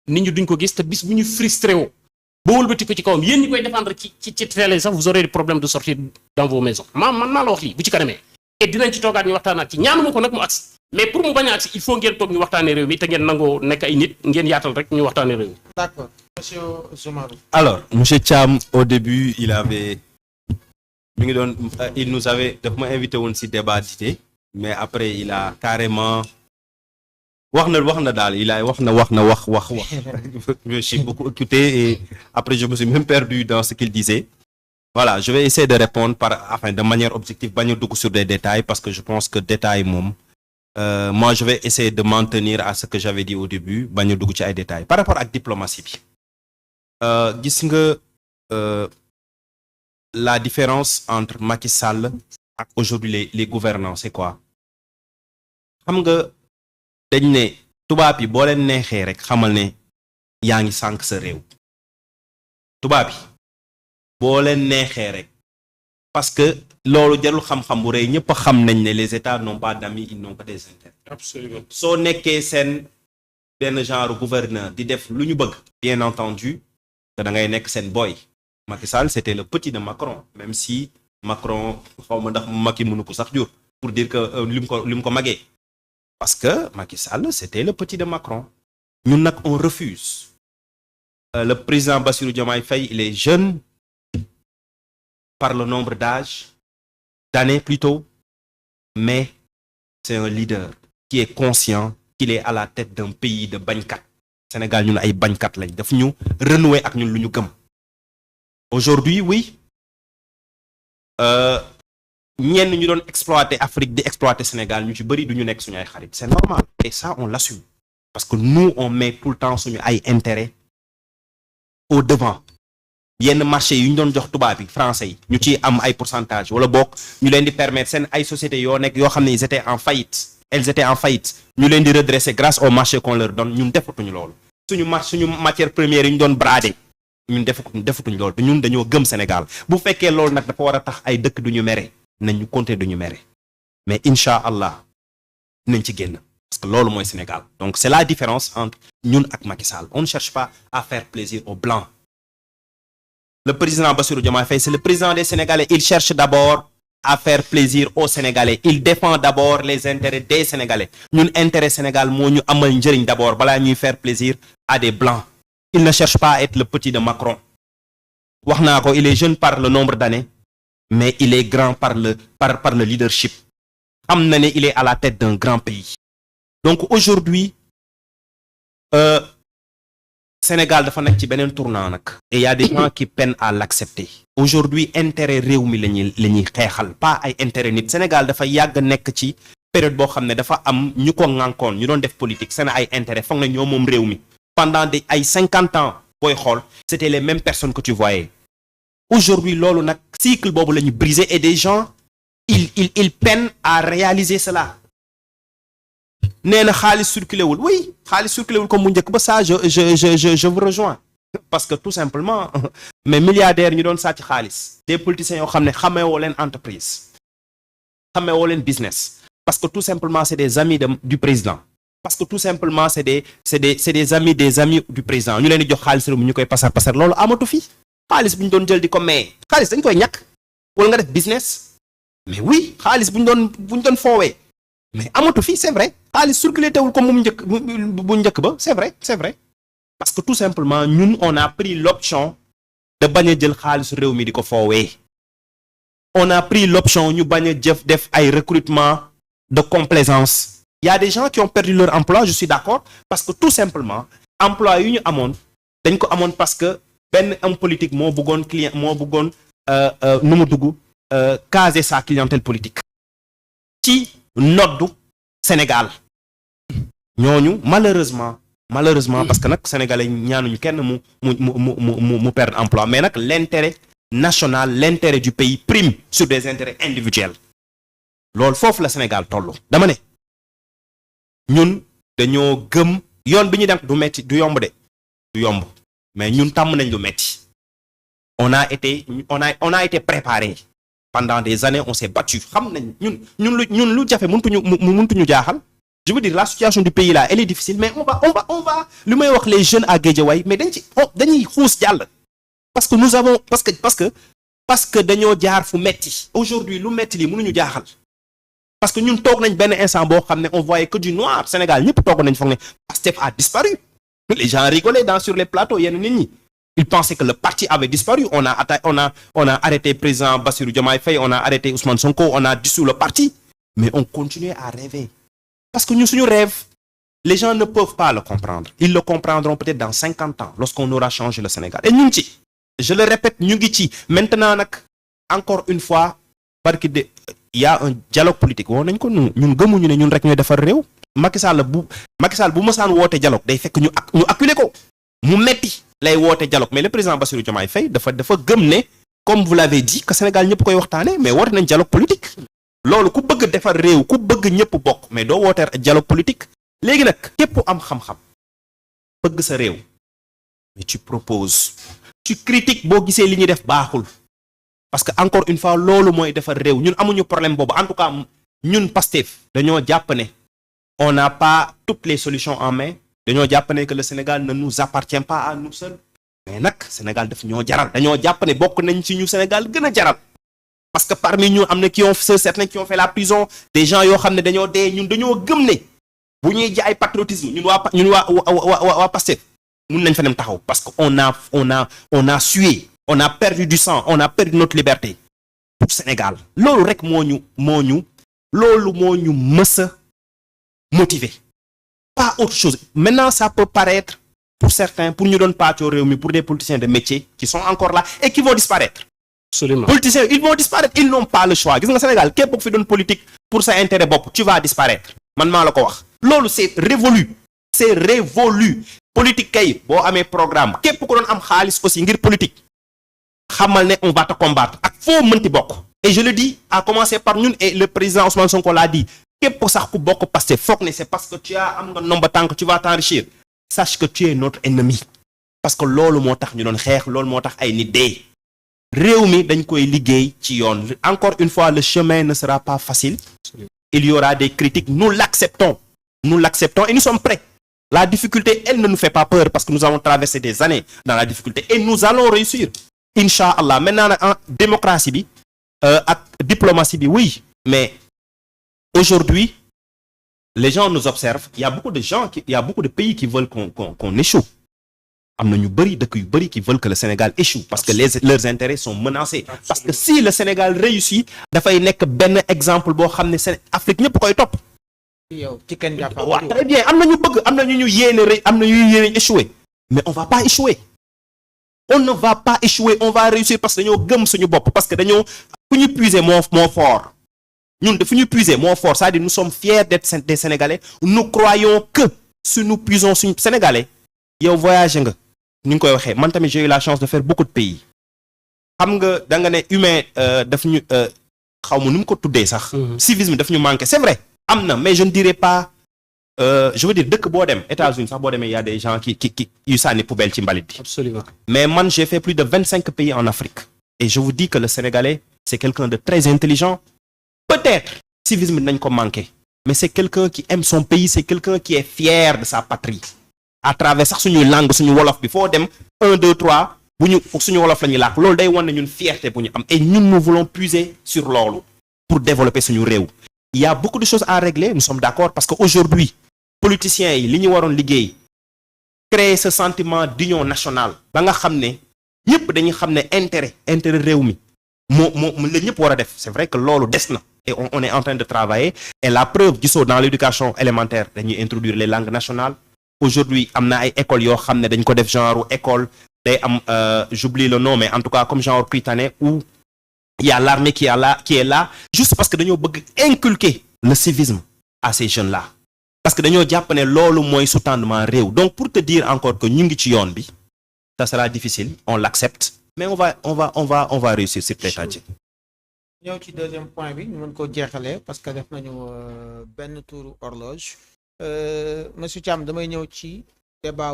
nit ñi duñ ko gis te bis bu ñu frustré woo ba wëlbati ko ci kawam yéen ñi koy défendre ci télé sax vous aurez des problèmes de sortir dans vos maisons man maa la wax lii bu ci kanamee et dinañ ci toogaat ñu waxtaanaat ci ñaanuma ko nag mu agsi mais pour mu bañ a agsi il faut ngeen toog ñu waxtaanee réew mi te ngeen nangoo nekk ay nit ngeen yaatal rek ñu waxtaanee réew mi. D'accord. Monsieur Soumarou. Alors, monsieur Thiam, au début, il nous avait invité woon ci débat d'idées, mais après il a carrément wax na daal il a wax. Je suis beaucoup occupé et après je me suis même perdu dans ce qu'il disait. Voilà, je vais essayer de répondre de manière objective, bañ a dugg sur des détails parce que je pense que détails moom moi je vais essayer de m'en tenir à ce que j'avais dit au début, bañ a dugg ci ay détails par rapport ak diplomatie bi. Gis nga la différence entre Macky Sall ak aujourd'hui les gouvernants c'est quoi? Xam nga dañ ne tubaab yi boo leen neexee rek xamal ne yaa ngi sànq sa réew. Tubaab yi boo leen neexee rek parce que loolu jarul xam-xam bu rëy ñëpp xam nañ ne les États n'ont pas d'amis, ils n'ont que des intérêts. Absolument. Soo nekkee seen benn genre gouverneur di def lu ñu bëgg. Bien entendu que da ngay nekk seen boy. Macky Sall c'était le petit de Macron même si Macron xaw ma ndax Macky mënu ko sax jur pour dire que li mu ko magee parce que Macky Sall c'était le petit de Macron. Ñun nag on refuse. Le président Bassirou Diomaye Faye il est jeune par le nombre d'années plutôt, mais c'est un leader qui est conscient qu'il est à la tête d'un pays de bañkat. Sénégal ñun ay bañkat lañ daf ñu renouer ak ñun lu ñu gëm. Aujourd'hui oui ñenn ñu doon exploiter Afrique di exploiter Sénégal ñu ci bëri du ñu nekk suñu ay xarit c'est normal et ça on l'assume parce que nous on met tout le temps suñu ay intérêt au devant. Yenn marché yu ñu doon jox tubaab yi français yi ñu ciy am ay pourcentage wala bokk ñu leen di permettre seen ay sociétés yoo xam ne elles étaient en faillite ñu leen di redresser grâce au marché qu'on leur donne ñun defatuñu loolu suñu matière première yi ñu doon brader ñun defatuñu loolu te ñun dañoo gëm Sénégal bu fekkee loolu nag dafa war a tax ay dëkk duñu mere nañ ñu compter duñu mere mais incha allah nañ ci génn parce que loolu mooy Sénégal donc c'est la différence entre ñun ak Macky Sall on ne cherche pas à faire plaisir aux blancs. Le président Bassirou Diomaye Faye, c'est le président des Sénégalais. Il cherche d'abord à faire plaisir aux Sénégalais. Il défend d'abord les intérêts des Sénégalais. Ñun intérêt Sénégal moo ñu amal njëriñ d'abord balaa ñuy faire plaisir à des blancs. Il ne cherche pas à être le petit de Macron. Wax naa ko, il est jeune par le nombre d'années, mais il est grand par le leadership. Xam na ne il est à la tête d'un grand pays. Donc aujourd'hui, Sénégal dafa nekk ci beneen tournant nag et il y a des gens qui peinent à l'accepter. Aujourd'hui intérêt réew mi la ñuy xeexal pas ay intérêt nit. Sénégal dafa yàgg nekk ci période boo xam ne dafa am ñu ko ŋànkoon ñu doon def politique seen ay intérêt foog na ñoo moom réew mi pendant ay 50 ans booy xool c'était les mêmes personnes que tu voyais. Aujourd'hui loolu nag cycle boobu la ñu briser et des gens ils peinent à réaliser cela. Nee na xaalis circulé wul oui xaalis circulé wul comme mu njëkk ba ça je vous rejoins parce que tout simplement mais milliardaires ñu doon sàcc xaalis des politiciens yoo xam ne xamewoo leen entreprise xamewoo leen business parce que tout simplement c'est des amis du président parce que tout simplement c'est des amis du président ñu leen di jox xaalis réew mi ñu koy pasar loolu amatu fi xaalis bu ñu doon jël di ko maye xaalis dañ koy ñàkk wala nga def business mais oui xaalis bu ñu doon foowee mais amatu fi c'est vrai xaalis circulé teewul comme bu njëkk ba c'est vrai parce que tout simplement ñun on a pris l'option de bañ a jël xaalis réew mi di ko foowee on a pris l'option ñu bañ a def ay recrutement de complaisance. Il y a des gens qui ont perdu leur emploi je suis d'accord parce que tout simplement emploi yu ñu amoon dañ ko amoon parce que benn homme politique moo bëggoon nu mu dugg caser sa clientèle politique ci noddu Sénégal ñooñu malheureusement parce que nag sénégalais ñaanuñu kenn mu perdre emploi mais nag l'intérêt national l'intérêt du pays prime sur des intérêts individuels loolu foofu la Sénégal tollu dama ne ñun dañoo gëm yoon bi ñu dem du metti du yomb mais ñun tàmm nañ lu metti on a été préparé pendant des années on s'est battu xam nañ ñun lu jafe mëntuñu jaaxal je veux dire la situation du pays là elle est difficile mais on va li may wax les jeunes à Guédiawaye mais dañuy xuus jàll parce que nous avons parce que dañoo jaar fu metti aujourd'hui lu metti lii mënuñu jaaxal parce que ñun toog nañ benn instant boo xam ne on voyait que du noir Sénégal ñëpp toog nañ foog ne Pastef a disparu les gens rigolaient sur les plateaux yenn nit ñi ils pensaient que le parti avait disparu on a arrêté président Bassirou Diomaye Faye on a arrêté Ousmane Sonko on a dissous le parti mais on continuait à rêver parce que ñun suñu rêve les gens ne peuvent pas le comprendre ils le comprendront peut-être dans 50 ans lorsqu'on aura changé le Sénégal et ñu ngi ci je le répète ñu ngi ci maintenant nag encore une fois parce que il y a un dialogue politique woo nañ ko ñun gëmuñu ne ñun rek ñooy defar réew Macky Sall bu mësaan woote dialogue day fekk ñu acculé ko mu metti lay woote dialogue mais le président Bassirou Diomaye Faye dafa gëm ne comme vous l'avez dit que Sénégal ñëpp koy waxtaane mais woote nañ dialogue politique loolu ku bëgg defar réew ku bëgg ñëpp bokk mais doo woote dialogue politique léegi nag képp am xam-xam bëgg sa réew mais tu proposes tu critiques boo gisee li ñuy def baaxul parce que encore une fois loolu mooy defar réew ñun amuñu problème boobu en tout cas ñun Pastef dañoo jàpp ne on n'a pas toutes les solutions en main dañoo jàpp ne que le Sénégal ne nous appartient pas à nous seuls mais nag Sénégal daf ñoo jaral dañoo jàpp ne bokk nañ ci ñu Sénégal gën a jaral parce que parmi ñu am na qui ont certains qui ont fait la prison des gens yoo xam ne dañoo dee ñun dañoo gëm ne bu ñuy jaay patriotisme ñun waa Pastef mun nañ fa dem taxaw parce que on a sué on a perdu du sang on a perdu notre liberté pour Sénégal loolu rek moo ñu mës a motiver pas autre chose maintenant ça peut paraître pour certains pour ñu doon pàccoo réew mi pour des politiciens de métier qui sont encore là et qui vont disparaître absolument politiciens ils vont disparaître ils n'ont pas le choix gis nga Sénégal képp ku fi doon politique pour sa intérêt bopp tu vas disparaître man maa la ko wax loolu c'est révolu politique kay boo amee programme képp ku doon am xaalis aussi ngir politique xamal ne on va te combattre ak foo mënti bokk et je le dis à commencer par ñun et le président Ousmane Sonko l'a dit képp sax ku bokk Pastef foog ne c'est parce que tu as am nga nomba tant que tu vas t'enrichir sache que tu es notre ennemi parce que loolu moo tax ñu doon xeex loolu moo tax ay nit dee réew mi dañ koy liggéey ci yoon encore une fois le chemin ne sera pas facile il y aura des critiques nous l'acceptons et nous sommes prêts la difficulté elle ne nous fait pas peur parce que nous avons traversé des années dans la difficulté et nous allons réussir Inch'Allah maintenant nag en démocratie bi ak diplomatie bi oui mais aujourd'hui les gens nous observent il y a beaucoup de pays qui veulent qu'on échoue am na ñu bëri dëkk yu bëri qui veulent que le Sénégal échoue parce que leurs intérêts sont menacés parce que si le Sénégal réussit dafay nekk benn exemple boo xam ne Afrique ñëpp koy topp waaw très bien am na ñu bëgg am na ñu yéene am na ñu yéene échouer mais on va pas échouer on ne va pas échouer on va réussir parce que dañoo gëm suñu bopp parce que dañoo fu ñu puiser moo fort ñun fu ñu puiser moo fort c'est-à-dire nous sommes fiers d'être des Sénégalais nous croyons que si nous puisons suñu Sénégalais yow voyagé nga ni nga koy waxee man tamit j'ai eu la chance de faire beaucoup de pays xam nga da nga ne humain daf ñu xaw ma nu mu ko tuddee sax civisme daf ñu manqué c'est vrai am na mais je ne dirais pas je veux dire dëkk boo dem États-Unis sax boo demee y a des gens qui yu sànni poubelle ci mbalit bi absolument mais man j'ai fait plus de 25 pays en Afrique et je vous dis que le Sénégalais c'est quelqu'un de très intelligent peut-être civisme dinañ ko manqué mais c'est quelqu'un qui aime son pays c'est quelqu'un qui est fier de sa patrie à travers sax suñuy langue suñu wolof bi foo dem 1 2 3 bu ñu suñu wolof la ñuy làkk loolu day wane ne ñun fierté bu ñu am et ñun nous voulons puiser sur loolu pour développer suñu réew il y a beaucoup de choses à régler nous sommes d'accord parce que aujourd'hui politiciens yi li ñu waroon liggéey créer ce sentiment d'union nationale ba nga xam ne ñëpp dañuy xam ne intérêt réew mi moo la ñëpp war a def c'est vrai que loolu des na et on est en train de travailler et la preuve gisoo dans l'éducation élémentaire dañuy introduire les langues nationales aujourd'hui am na ay écoles yoo xam ne dañ ko def genre école day am j'oublie le nom mais en tout cas comme genre Prytanée où il y a l'armée qui est là juste parce que dañoo bëgg inculquer le civisme à ces jeunes-là parce que dañoo jàpp ne loolu mooy sous-tendement réew donc pour te dire encore que ñu ngi ci yoon bi ça sera difficile on l'accepte mais on va réussir sur Tadji ñëw ci deuxième point bi ñu mën ko jeexalee parce que def nañu benn tour horloge monsieur Thiam damay ñëw ci débat